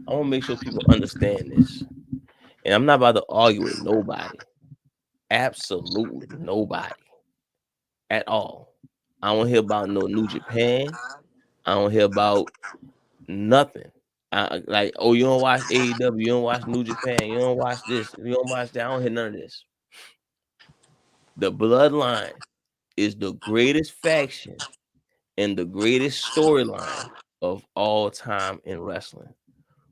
I want to make sure people understand this. And I'm not about to argue with nobody. Absolutely nobody at all. I don't hear about no New Japan. I don't hear about nothing. Like, oh, you don't watch AEW, you don't watch New Japan, you don't watch this, you don't watch that. I don't hear none of this. The Bloodline is the greatest faction and the greatest storyline of all time in wrestling.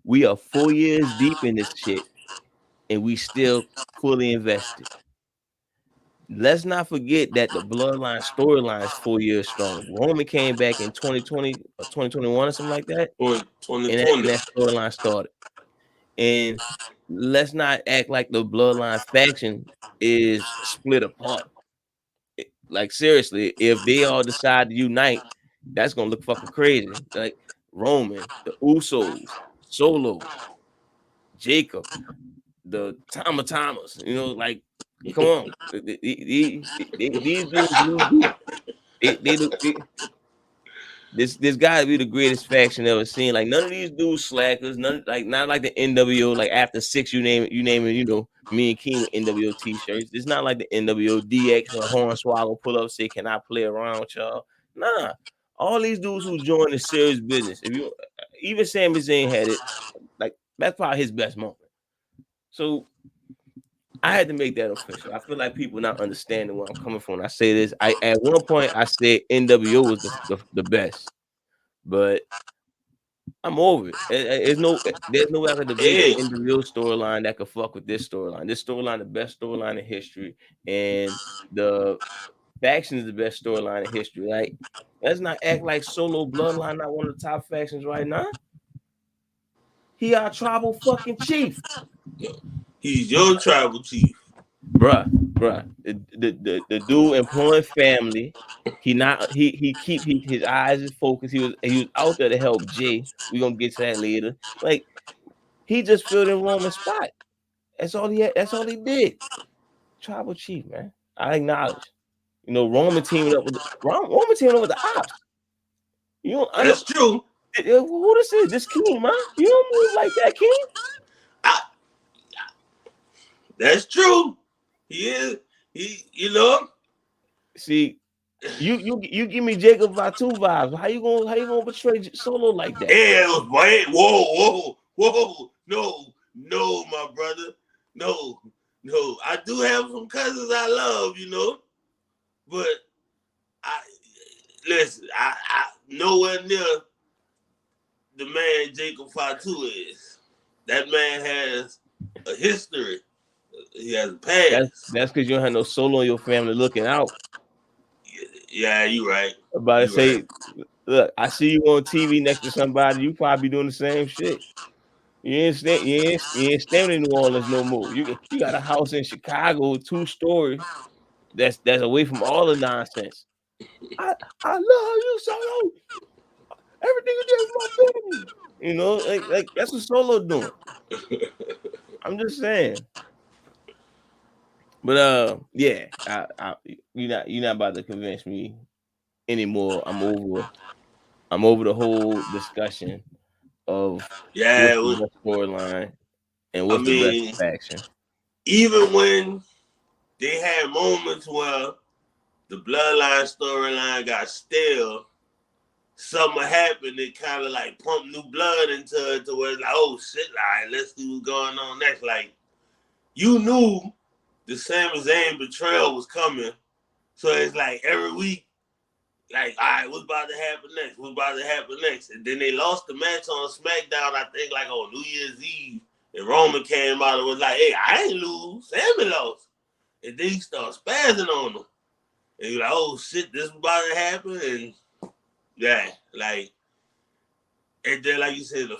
We are 4 years deep in this shit, and we still fully invested. Let's not forget that the Bloodline storyline is 4 years strong. Roman came back in 2020 or 2021 or something like that, and 2020. that storyline started. And let's not act like the Bloodline faction is split apart. Like, seriously, if they all decide to unite, that's gonna look fucking crazy. Like Roman, the Usos, Solo, Jacob, the Thomas, like, come on. These dudes need beef. This gotta be the greatest faction ever seen. Like, none of these dudes slackers, none, like, not like the NWO. Like, after six, you name it. Me and King with NWO t-shirts. It's not like the NWO DX or Hornswoggle pull up say, "Can I play around with y'all?" Nah, all these dudes who joined the serious business. If you even Sami Zayn had it, like, that's probably his best moment. So I had to make that official. I feel like people not understanding where I'm coming from when I say this. I At one point I said NWO was the best, but I'm over it. There's no way I could debate the Hey, NWO storyline that could fuck with this storyline. This storyline, the best storyline in history, and the faction is the best storyline in history. Like, let's not act like Solo Bloodline not one of the top factions right now. He our tribal fucking chief. he's your tribal chief. Bruh. The dude employing family. He not his eyes is focused. He was out there to help Jay. We gonna get to that later. Like, he just filled in Roman's spot. That's all he had. That's all he did. Tribal chief, man. I acknowledge. Roman teaming up with the ops. You don't I know That's true. who this is. This King, man. You don't move like that, King. I, that's true. He is. He, you know. See, you give me Jacob Fatu vibes. How you gonna portray Solo like that? Hey, wait, whoa. No, my brother. No. I do have some cousins I love, but I listen. I nowhere near the man Jacob Fatu is. That man has a history. He has a past. That's because you don't have no Solo in your family looking out. Yeah, you right. About to You right. say, look, I see you on TV next to somebody. You probably doing the same shit. You ain't staying in New Orleans no more. You got a house in Chicago, 2 stories. That's away from all the nonsense. I love you, Solo. Everything you did for my family. Like that's what Solo doing. I'm just saying. But yeah, you're not about to convince me anymore. I'm over the whole discussion of Yeah, what's the best storyline and I what's the best mean, faction. even when they had moments where the bloodline storyline got stale, something happened that kind of like pumped new blood into it to where it's like, oh shit, like, let's see what's going on next. Like, you knew the Sami Zayn betrayal was coming. So it's like every week, like, all right, what's about to happen next? What's about to happen next? And then they lost the match on SmackDown, I think, like on New Year's Eve. And Roman came out and was like, hey, I ain't lose. Sammy lost. And then he started spazzing on them. And you're like, oh shit, this is about to happen. And yeah, like, and then like you said, the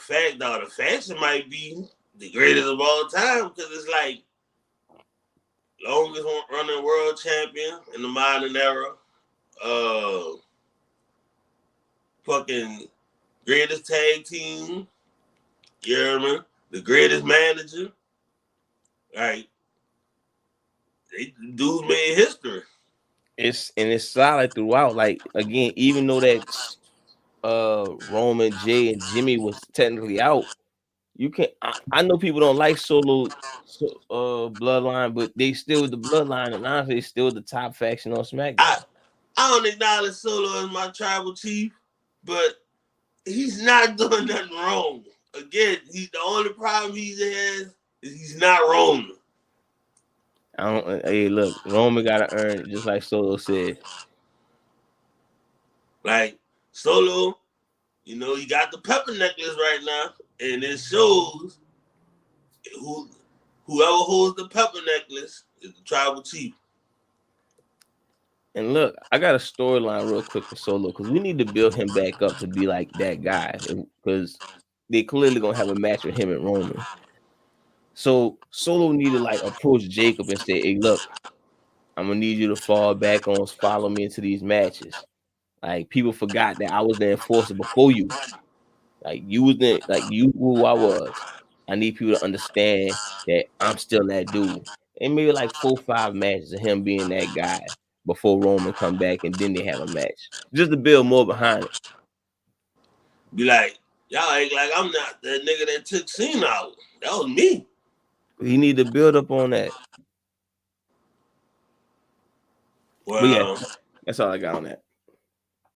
faction might be the greatest of all time because it's like longest running world champion in the modern era. Uh, Fucking greatest tag team. You know what I mean? The greatest manager. Like, they dudes made history. It's solid throughout. Like, again, even though that Roman, Jay, and Jimmy was technically out, You can't. I know people don't like Solo, Bloodline, but they still the Bloodline, and honestly, they still the top faction on I SmackDown. I don't acknowledge Solo as my tribal chief, but he's not doing nothing wrong. Again, he's the only problem he has is he's not Roman. I don't. Hey, look, Roman got to earn it, just like Solo said. Like Solo, he got the pepper necklace right now, and it shows who whoever holds the pepper necklace is the tribal chief. And look, I got a storyline real quick for Solo because we need to build him back up to be like that guy because they clearly gonna have a match with him and Roman. So Solo need to like approach Jacob and say, "Hey, look, I'm gonna need you to fall back on, follow me into these matches. Like people forgot that I was the enforcer before you. Like you was the you who I was. I need people to understand that I'm still that dude." And maybe like 4 or 5 matches of him being that guy before Roman come back, and then they have a match just to build more behind it. Be like, y'all act like I'm not that nigga that took Cena out. That was me. He need to build up on that. But yeah, Well, that's all I got on that.